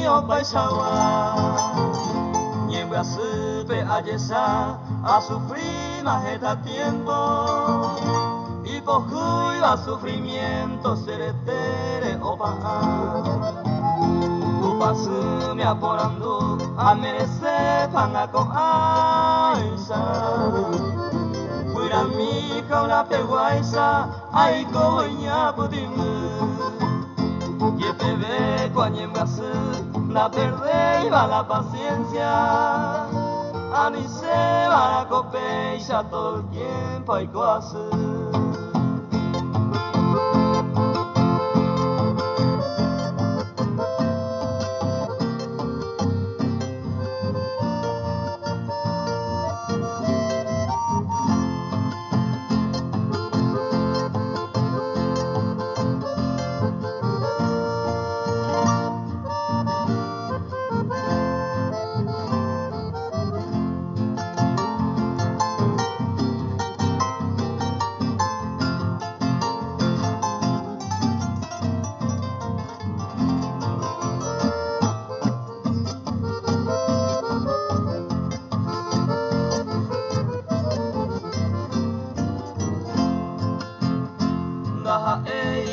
mío paisagua. Niembra supe ayesa a sufrir más este tiempo. Y por cuyo sufrimiento se le tere o pasu me aporando a merecer pana con aisa. Fuera mi caula peguaisa, ay coña pudimu. Y te ve cuando en Brasil la perde y va la paciencia. A mí se va la copecha todo el tiempo hay cosas.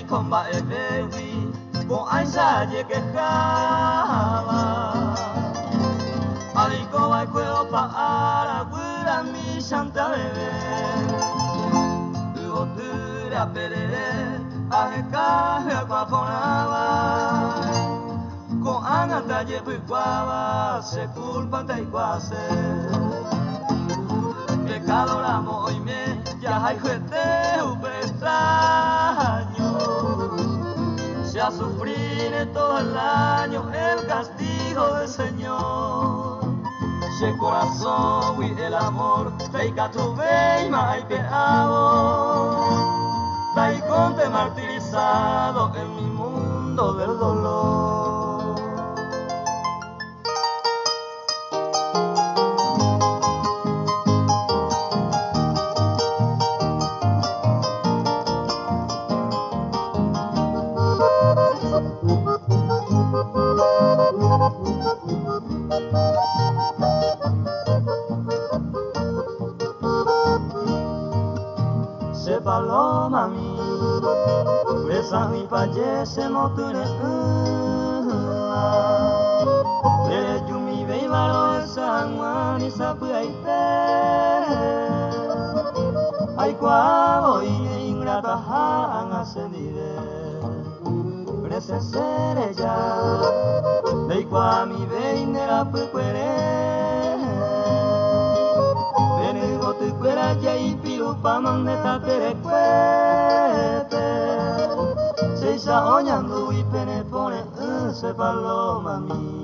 Comba e bebi, con aisa ye quejaba. Aliko vai cueo pa ara, cura mi santa bebé. Ugo tura perere, ajecaje aguafonaba. Con anganta ye buiguaba, se culpan de iguase. Pecado la moime, ya hay juete extraño. Se ha sufrido todo el año el castigo del Señor. Si el corazón y el amor feica tu veima y peado, dai conte martirizado en mi mundo del dolor. Paloma mi, presa mi paye se moture Lele yumi vei varo esa ngani sapu aite Ai kwa voy ingrata hanga senire Prese sere ya Dei kwa mi vei nera puquere Bene gotu quera jai Pamandeta terecuete Se isa oñando y pene pone se paloma mi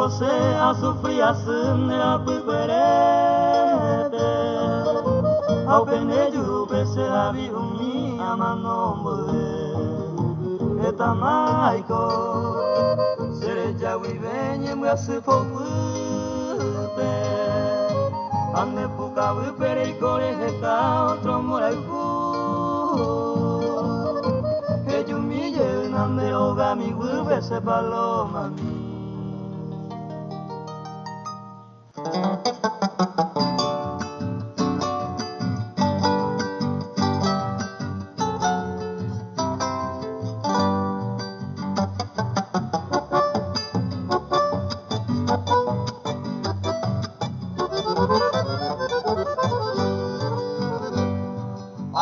Se a sufrir a sumnera puperete Au peneju pese la vi umi amanombe Eta maiko Sere jawi venye mwa se fogupe Ande puka wipere ikore heka otro moraiku Ejumille nande oga mi wupe se paloma mi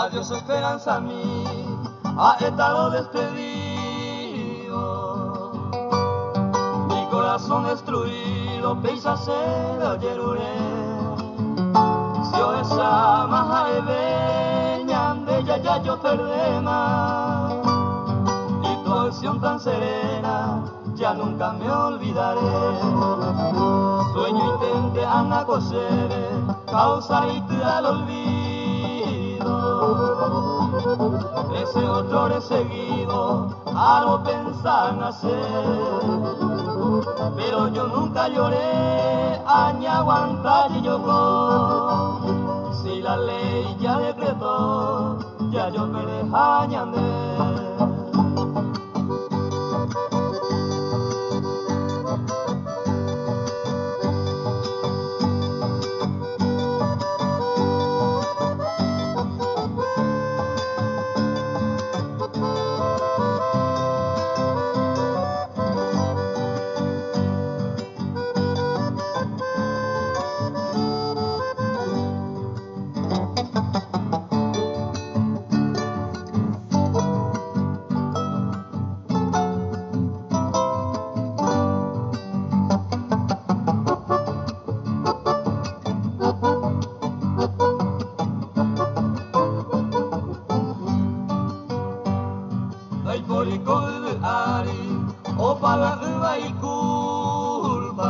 Adiós esperanza mí, ha estado despedido. Mi corazón destruido, peisaje yerure. Si yo esa maja de veñan de ya yo perdema. Y tu acción tan serena, ya nunca me olvidaré. Sueño intente Ana cosere, causa y te al olvido. Ese otro seguido, a no pensar nacer. Pero yo nunca lloré, ni aguantar y lloró. Si la ley ya decretó, ya yo me dejañandé. O pagarla y culpa,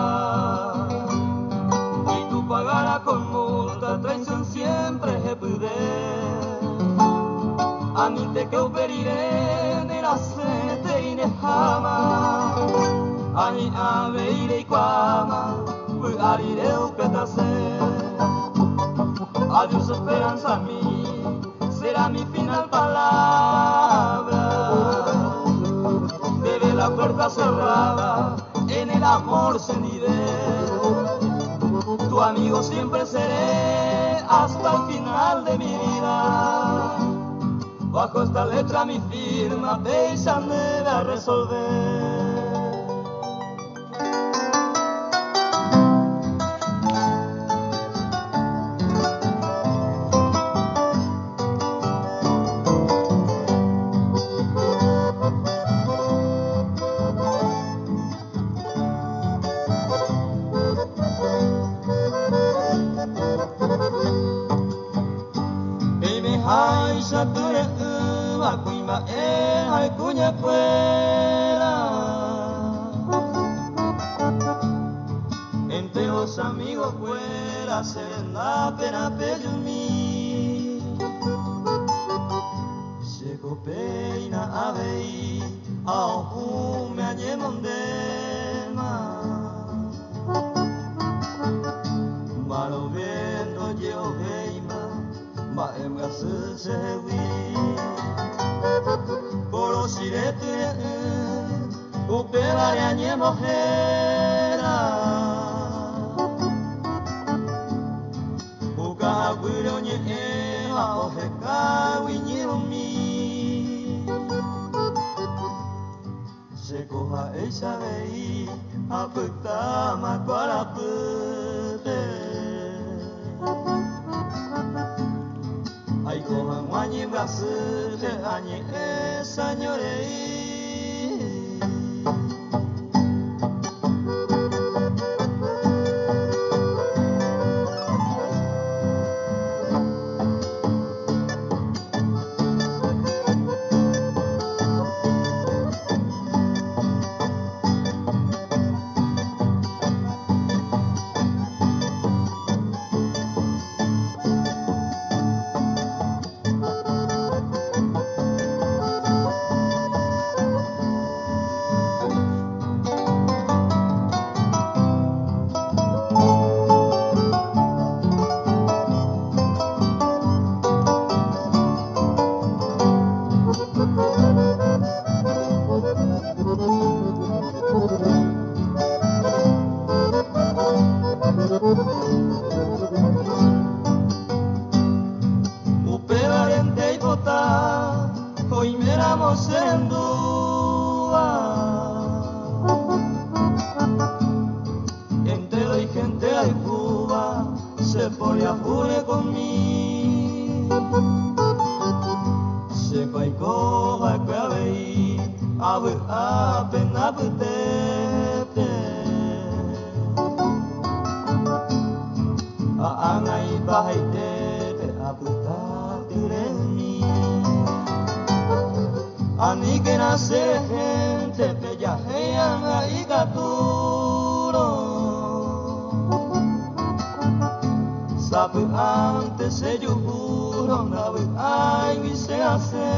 y tú pagarás con multa, traición siempre es poder. A mí te que operiré de la sete y de jama, ahí a veire y cuama, pues ariré un petase. Adiós esperanza mí, será mi final palabra. La puerta cerrada, en el amor se nivel. Tu amigo siempre seré hasta el final de mi vida. Bajo esta letra mi firma, pensando a resolver. Hai sature kuima hai kunya fuera. Entre los amigos fuera se la pena peyumi. Se copeina avei au me añemondema. Malo viendo yo veima. Ma emga sewi Koro shirete Upera rianye mojera Uka hakurio nye ewa Oheka winyirumi Shekoha eisha vei Apukta makwara pute Kohan wanyi brasu de anyi señorei. Se podía jurar conmigo. abu apen abutete aangai bahitete abutatuleni anike na gente bella heanga igaturo sabe antes se yuburo nabe ay mi se hace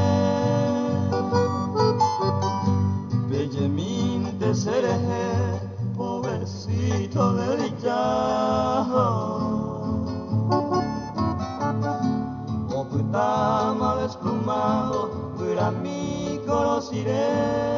belleminte sereje pobrecito desdichado o putama desplumado para mí conociré